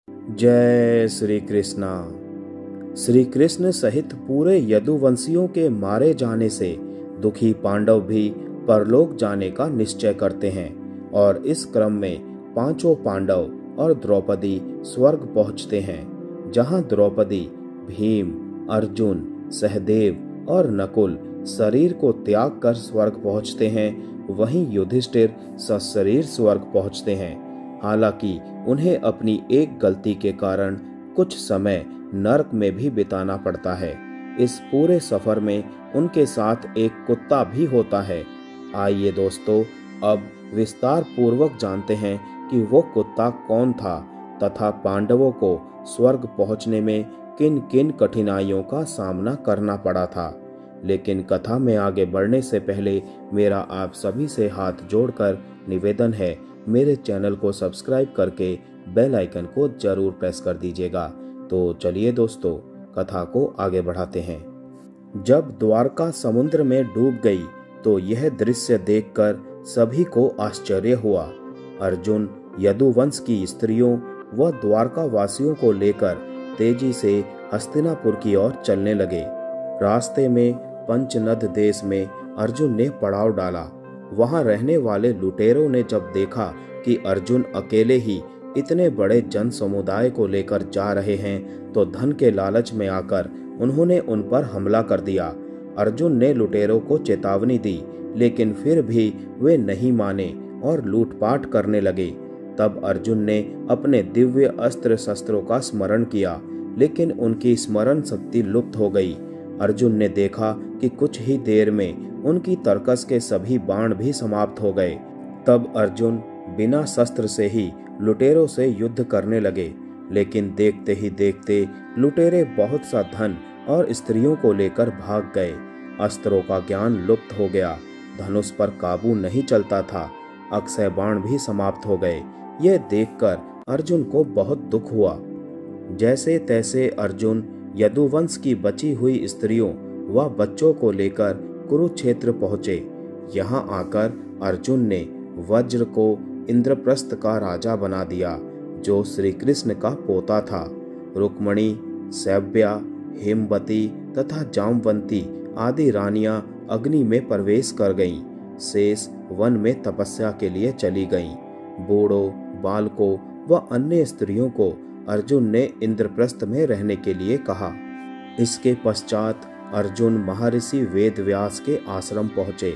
जय श्री कृष्णा। श्री कृष्ण सहित पूरे यदुवंशियों के मारे जाने से दुखी पांडव भी परलोक जाने का निश्चय करते हैं और इस क्रम में पांचों पांडव और द्रौपदी स्वर्ग पहुंचते हैं, जहां द्रौपदी, भीम, अर्जुन, सहदेव और नकुल शरीर को त्याग कर स्वर्ग पहुंचते हैं, वहीं युधिष्ठिर सशरीर स्वर्ग पहुंचते हैं। हालांकि उन्हें अपनी एक गलती के कारण कुछ समय नरक में भी बिताना पड़ता है। इस पूरे सफर में उनके साथ एक कुत्ता भी होता है। आइए दोस्तों, अब विस्तार पूर्वक जानते हैं कि वो कुत्ता कौन था तथा पांडवों को स्वर्ग पहुंचने में किन किन कठिनाइयों का सामना करना पड़ा था। लेकिन कथा में आगे बढ़ने से पहले मेरा आप सभी से हाथ जोड़कर निवेदन है, मेरे चैनल को सब्सक्राइब करके बेल आइकन को जरूर प्रेस कर दीजिएगा। तो चलिए दोस्तों, कथा को आगे बढ़ाते हैं। जब द्वारका समुद्र में डूब गई तो यह दृश्य देखकर सभी को आश्चर्य हुआ। अर्जुन यदुवंश की स्त्रियों व द्वारका वासियों को लेकर तेजी से हस्तिनापुर की ओर चलने लगे। रास्ते में पंचनद देश में अर्जुन ने पड़ाव डाला। वहां रहने वाले लुटेरों ने जब देखा कि अर्जुन अकेले ही इतने बड़े जन समुदाय को लेकर जा रहे हैं तो धन के लालच में आकर उन्होंने उन पर हमला कर दिया। अर्जुन ने लुटेरों को चेतावनी दी, लेकिन फिर भी वे नहीं माने और लूटपाट करने लगे। तब अर्जुन ने अपने दिव्य अस्त्र शस्त्रों का स्मरण किया, लेकिन उनकी स्मरण शक्ति लुप्त हो गई। अर्जुन ने देखा कि कुछ ही देर में उनकी तरकस के सभी बाण भी समाप्त हो गए। तब अर्जुन बिना शस्त्र से ही लुटेरों से युद्ध करने लगे, लेकिन देखते ही देखते लुटेरे बहुत सा धन और स्त्रियों को लेकर भाग गए। अस्त्रों का ज्ञान लुप्त हो गया, धनुष पर काबू नहीं चलता था, अक्षय बाण भी समाप्त हो गए। यह देखकर अर्जुन को बहुत दुख हुआ। जैसे तैसे अर्जुन यदुवंश की बची हुई स्त्रियों व बच्चों को लेकर कुरुक्षेत्र पहुंचे। यहाँ आकर अर्जुन ने वज्र को इंद्रप्रस्थ का राजा बना दिया, जो श्री कृष्ण का पोता था। रुक्मणी, सैव्या, हेमवती तथा जामवंती आदि रानियां अग्नि में प्रवेश कर गईं। शेष वन में तपस्या के लिए चली गईं। बूढ़ों, बालकों व अन्य स्त्रियों को अर्जुन ने इंद्रप्रस्थ में रहने के लिए कहा। इसके पश्चात अर्जुन महर्षि वेदव्यास के आश्रम पहुंचे।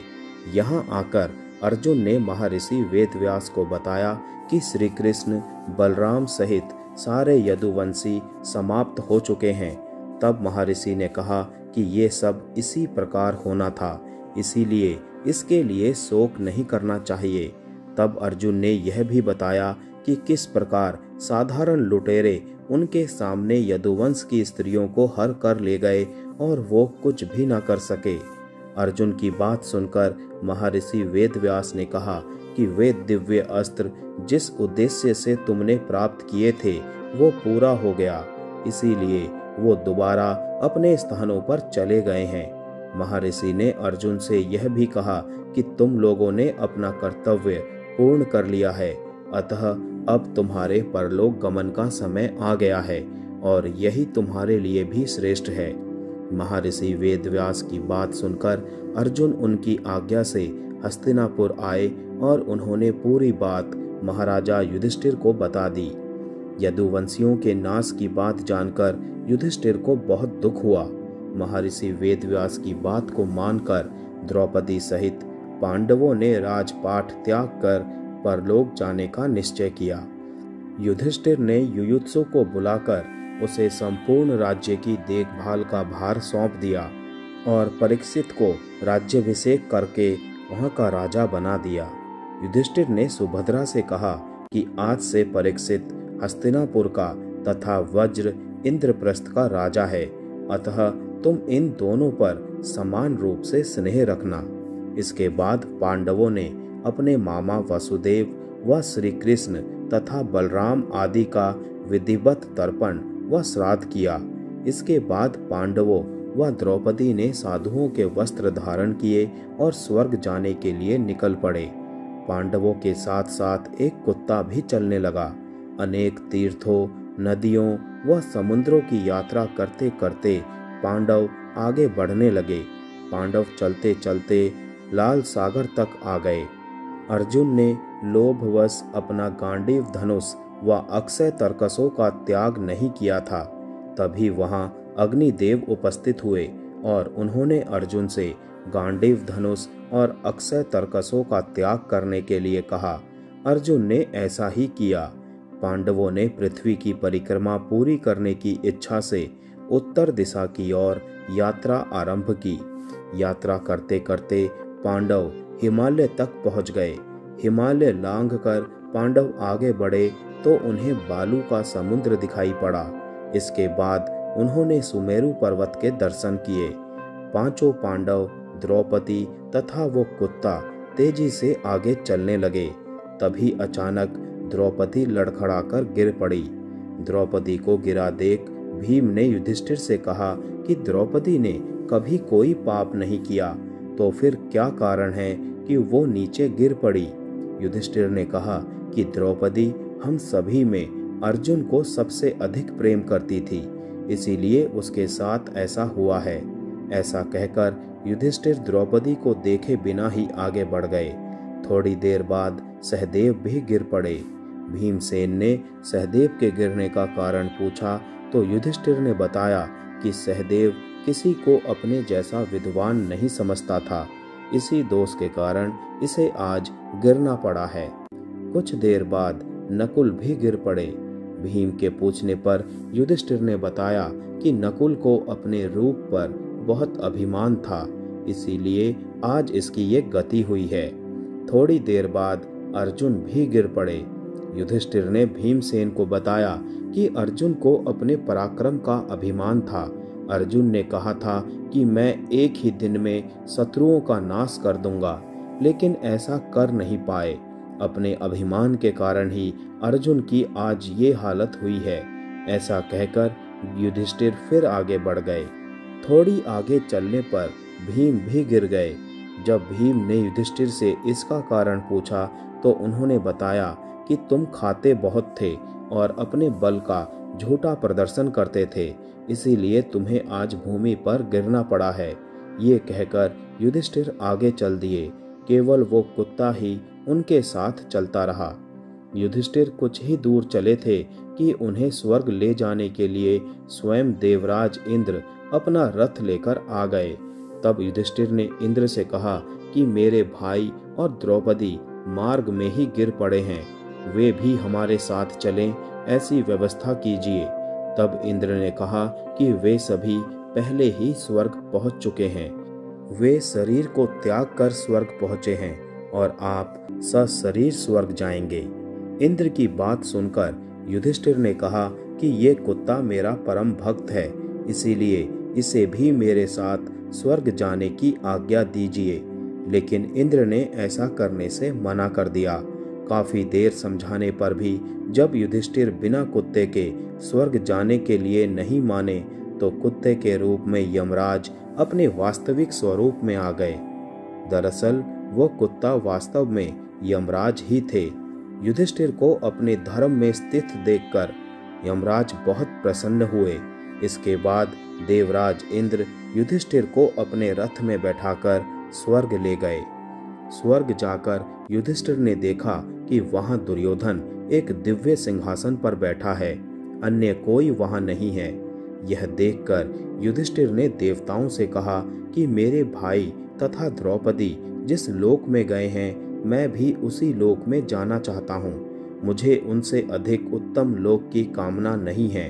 यहाँ आकर अर्जुन ने महर्षि वेदव्यास को बताया कि श्री कृष्ण, बलराम सहित सारे यदुवंशी समाप्त हो चुके हैं। तब महर्षि ने कहा कि ये सब इसी प्रकार होना था, इसीलिए इसके लिए शोक नहीं करना चाहिए। तब अर्जुन ने यह भी बताया कि किस प्रकार साधारण लुटेरे उनके सामने यदुवंश की स्त्रियों को हर कर ले गए और वो कुछ भी न कर सके। अर्जुन की बात सुनकर महर्षि वेदव्यास ने कहा कि वे दिव्य अस्त्र जिस उद्देश्य से तुमने प्राप्त किए थे वो पूरा हो गया, इसीलिए वो दोबारा अपने स्थानों पर चले गए हैं। महर्षि ने अर्जुन से यह भी कहा कि तुम लोगों ने अपना कर्तव्य पूर्ण कर लिया है, अतः अब तुम्हारे परलोक गमन का समय आ गया है और यही तुम्हारे लिए भी श्रेष्ठ है। महर्षि वेदव्यास की बात सुनकर अर्जुन उनकी आज्ञा से हस्तिनापुर आए और उन्होंने पूरी बात महाराजा युधिष्ठिर को बता दी। यदुवंशियों के नाश की बात जानकर युधिष्ठिर को बहुत दुख हुआ। महर्षि वेदव्यास की बात को मानकर द्रौपदी सहित पांडवों ने राजपाट त्याग कर परलोक जाने का निश्चय किया। युधिष्ठिर ने युयुत्सु को बुलाकर उसे संपूर्ण राज्य की देखभाल का भार सौंप दिया और परीक्षित को राज्याभिषेक करके वहां का राजा बना दिया। युधिष्ठिर ने सुभद्रा से कहा कि आज से परीक्षित हस्तिनापुर का तथा वज्र इंद्रप्रस्थ का राजा है, अतः तुम इन दोनों पर समान रूप से स्नेह रखना। इसके बाद पांडवों ने अपने मामा वसुदेव व श्री कृष्ण तथा बलराम आदि का विधिवत तर्पण व श्राद्ध किया। इसके बाद पांडवों व द्रौपदी ने साधुओं के वस्त्र धारण किए और स्वर्ग जाने के लिए निकल पड़े। पांडवों के साथ साथ एक कुत्ता भी चलने लगा। अनेक तीर्थों, नदियों व समुद्रों की यात्रा करते करते पांडव आगे बढ़ने लगे। पांडव चलते चलते लाल सागर तक आ गए। अर्जुन ने लोभवश अपना गांडीव धनुष व अक्षय तरकसों का त्याग नहीं किया था। तभी वहां अग्निदेव उपस्थित हुए और उन्होंने अर्जुन से गांडीव धनुष और अक्षय तरकसों का त्याग करने के लिए कहा। अर्जुन ने ऐसा ही किया। पांडवों ने पृथ्वी की परिक्रमा पूरी करने की इच्छा से उत्तर दिशा की ओर यात्रा आरंभ की। यात्रा करते करते पांडव हिमालय तक पहुंच गए। हिमालय लांघकर पांडव आगे बढ़े तो उन्हें बालू का समुद्र दिखाई पड़ा। इसके बाद उन्होंने सुमेरु पर्वत के दर्शन किए। पांचों पांडव, द्रौपदी तथा वो कुत्ता तेजी से आगे चलने लगे। तभी अचानक द्रौपदी लड़खड़ाकर गिर पड़ी। द्रौपदी को गिरा देख भीम ने युधिष्ठिर से कहा कि द्रौपदी ने कभी कोई पाप नहीं किया, तो फिर क्या कारण है कि वो नीचे गिर पड़ी। युधिष्ठिर ने कहा कि द्रौपदी हम सभी में अर्जुन को सबसे अधिक प्रेम करती थी, इसीलिए उसके साथ ऐसा हुआ है। ऐसा कहकर युधिष्ठिर द्रौपदी को देखे बिना ही आगे बढ़ गए। थोड़ी देर बाद सहदेव भी गिर पड़े। भीमसेन ने सहदेव के गिरने का कारण पूछा तो युधिष्ठिर ने बताया कि सहदेव किसी को अपने जैसा विद्वान नहीं समझता था, इसी दोष के कारण इसे आज गिरना पड़ा है। कुछ देर बाद नकुल भी गिर पड़े। भीम के पूछने पर युधिष्ठिर ने बताया कि नकुल को अपने रूप पर बहुत अभिमान था, इसीलिए आज इसकी ये गति हुई है। थोड़ी देर बाद अर्जुन भी गिर पड़े। युधिष्ठिर ने भीमसेन को बताया कि अर्जुन को अपने पराक्रम का अभिमान था। अर्जुन ने कहा था कि मैं एक ही दिन में शत्रुओं का नाश कर दूंगा, लेकिन ऐसा कर नहीं पाए। अपने अभिमान के कारण ही अर्जुन की आज ये हालत हुई है। ऐसा कहकर युधिष्ठिर फिर आगे बढ़ गए। थोड़ी आगे चलने पर भीम भी गिर गए। जब भीम ने युधिष्ठिर से इसका कारण पूछा तो उन्होंने बताया कि तुम खाते बहुत थे और अपने बल का झूठा प्रदर्शन करते थे, इसीलिए तुम्हें आज भूमि पर गिरना पड़ा है। ये कहकर युधिष्ठिर आगे चल दिए। केवल वो कुत्ता ही उनके साथ चलता रहा। युधिष्ठिर कुछ ही दूर चले थे कि उन्हें स्वर्ग ले जाने के लिए स्वयं देवराज इंद्र अपना रथ लेकर आ गए। तब युधिष्ठिर ने इंद्र से कहा कि मेरे भाई और द्रौपदी मार्ग में ही गिर पड़े हैं, वे भी हमारे साथ चलें, ऐसी व्यवस्था कीजिए। तब इंद्र ने कहा कि वे सभी पहले ही स्वर्ग पहुंच चुके हैं। वे शरीर को त्याग कर स्वर्ग पहुंचे हैं और आप सशरीर स्वर्ग जाएंगे। इंद्र की बात सुनकर युधिष्ठिर ने कहा कि ये कुत्ता मेरा परम भक्त है, इसीलिए इसे भी मेरे साथ स्वर्ग जाने की आज्ञा दीजिए। लेकिन इंद्र ने ऐसा करने से मना कर दिया। काफी देर समझाने पर भी जब युधिष्ठिर बिना कुत्ते के स्वर्ग जाने के लिए नहीं माने तो कुत्ते के रूप में यमराज अपने वास्तविक स्वरूप में आ गए। दरअसल वो कुत्ता वास्तव में यमराज ही थे। युधिष्ठिर को अपने धर्म में स्थित देखकर यमराज बहुत प्रसन्न हुए। इसके बाद देवराज इंद्र युधिष्ठिर को अपने रथ में बैठाकर स्वर्ग ले गए। स्वर्ग जाकर युधिष्ठिर ने देखा कि वहां दुर्योधन एक दिव्य सिंहासन पर बैठा है, अन्य कोई वहां नहीं है। यह देखकर युधिष्ठिर ने देवताओं से कहा कि मेरे भाई तथा द्रौपदी जिस लोक में गए हैं, मैं भी उसी लोक में जाना चाहता हूँ। मुझे उनसे अधिक उत्तम लोक की कामना नहीं है।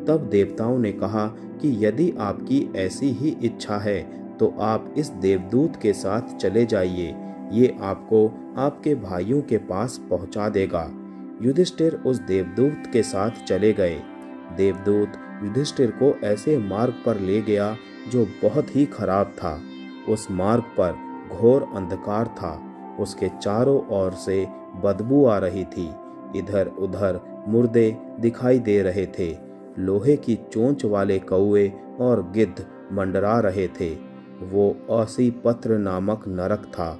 तब देवताओं ने कहा कि यदि आपकी ऐसी ही इच्छा है तो आप इस देवदूत के साथ चले जाइए, ये आपको आपके भाइयों के पास पहुंचा देगा। युधिष्ठिर उस देवदूत के साथ चले गए। देवदूत युधिष्ठिर को ऐसे मार्ग पर ले गया जो बहुत ही खराब था। उस मार्ग पर घोर अंधकार था। उसके चारों ओर से बदबू आ रही थी। इधर उधर मुर्दे दिखाई दे रहे थे। लोहे की चोंच वाले कौवे और गिद्ध मंडरा रहे थे। वो औसी पत्र नामक नरक था।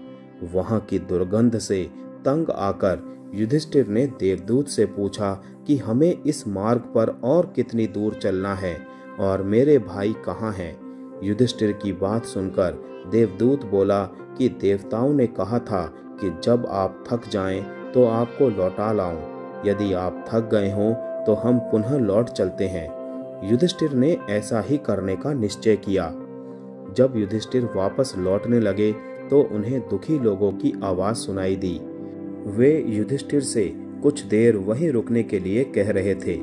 वहां की दुर्गंध से तंग आकर युधिष्ठिर ने देवदूत से पूछा कि हमें इस मार्ग पर और कितनी दूर चलना है और मेरे भाई कहाँ हैं? युधिष्ठिर की बात सुनकर देवदूत बोला कि देवताओं ने कहा था कि जब आप थक जाएं तो आपको लौटा लाऊं। यदि आप थक गए हों तो हम पुनः लौट चलते हैं। युधिष्ठिर ने ऐसा ही करने का निश्चय किया। जब युधिष्ठिर वापस लौटने लगे तो उन्हें दुखी लोगों की आवाज सुनाई दी। वे युधिष्ठिर से कुछ देर वहीं रुकने के लिए कह रहे थे।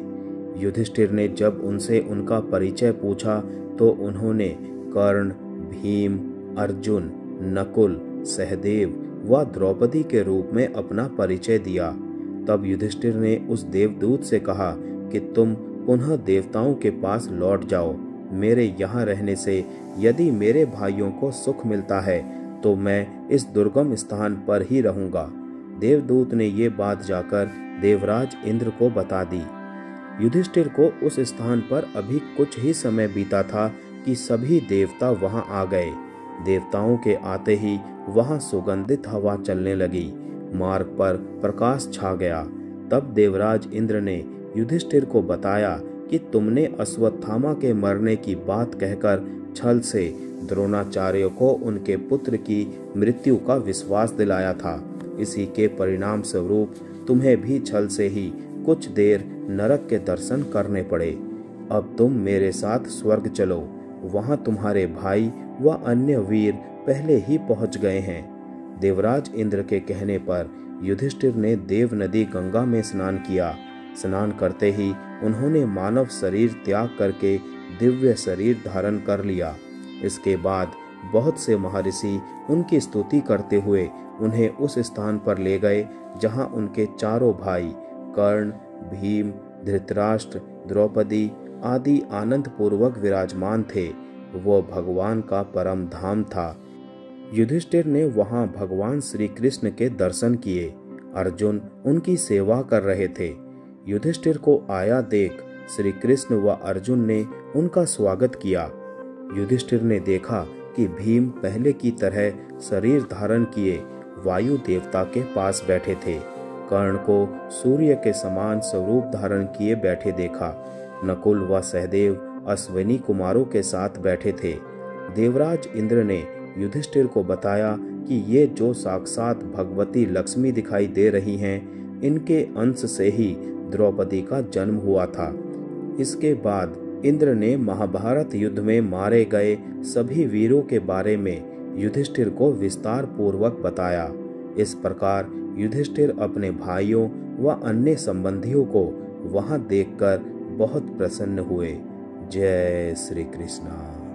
युधिष्ठिर ने जब उनसे उनका परिचय पूछा तो उन्होंने कर्ण, भीम, अर्जुन, नकुल, सहदेव व द्रौपदी के रूप में अपना परिचय दिया। तब युधिष्ठिर ने उस देवदूत से कहा कि तुम पुनः देवताओं के पास लौट जाओ। मेरे यहाँ रहने से यदि मेरे भाइयों को सुख मिलता है तो मैं इस दुर्गम स्थान पर ही रहूंगा। देवदूत ने ये बात जाकर देवराज इंद्र को बता दी। युधिष्ठिर को उस स्थान पर अभी कुछ ही समय बीता था कि सभी देवता वहां आ गए। देवताओं के आते ही वहां सुगंधित हवा चलने लगी। मार्ग पर प्रकाश छा गया। तब देवराज इंद्र ने युधिष्ठिर को बताया कि तुमने अश्वत्थामा के मरने की बात कहकर छल से द्रोणाचार्य को उनके पुत्र की मृत्यु का विश्वास दिलाया था। इसी के परिणाम स्वरूप तुम्हें भी छल से ही कुछ देर नरक के दर्शन करने पड़े। अब तुम मेरे साथ स्वर्ग चलो, वहां तुम्हारे भाई व अन्य वीर पहले ही पहुंच गए हैं। देवराज इंद्र के कहने पर युधिष्ठिर ने देव नदी गंगा में स्नान किया। स्नान करते ही उन्होंने मानव शरीर त्याग करके दिव्य शरीर धारण कर लिया। इसके बाद बहुत से महर्षि उनकी स्तुति करते हुए उन्हें उस स्थान पर ले गए जहां उनके चारों भाई कर्ण, भीम, धृतराष्ट्र, द्रौपदी आदि आनंद पूर्वक विराजमान थे। वो भगवान का परम धाम था। युधिष्ठिर ने वहां भगवान श्री कृष्ण के दर्शन किए। अर्जुन उनकी सेवा कर रहे थे। युधिष्ठिर को आया देख श्री कृष्ण व अर्जुन ने उनका स्वागत किया। युधिष्ठिर ने देखा कि भीम पहले की तरह शरीर धारण किए वायु देवता के पास बैठे थे। कर्ण को सूर्य के समान स्वरूप धारण किए बैठे देखा। नकुल व सहदेव अश्विनी कुमारों के साथ बैठे थे। देवराज इंद्र ने युधिष्ठिर को बताया कि ये जो साक्षात भगवती लक्ष्मी दिखाई दे रही हैं, इनके अंश से ही द्रौपदी का जन्म हुआ था। इसके बाद इंद्र ने महाभारत युद्ध में मारे गए सभी वीरों के बारे में युधिष्ठिर को विस्तार पूर्वक बताया। इस प्रकार युधिष्ठिर अपने भाइयों व अन्य संबंधियों को वहां देखकर बहुत प्रसन्न हुए। जय श्री कृष्ण।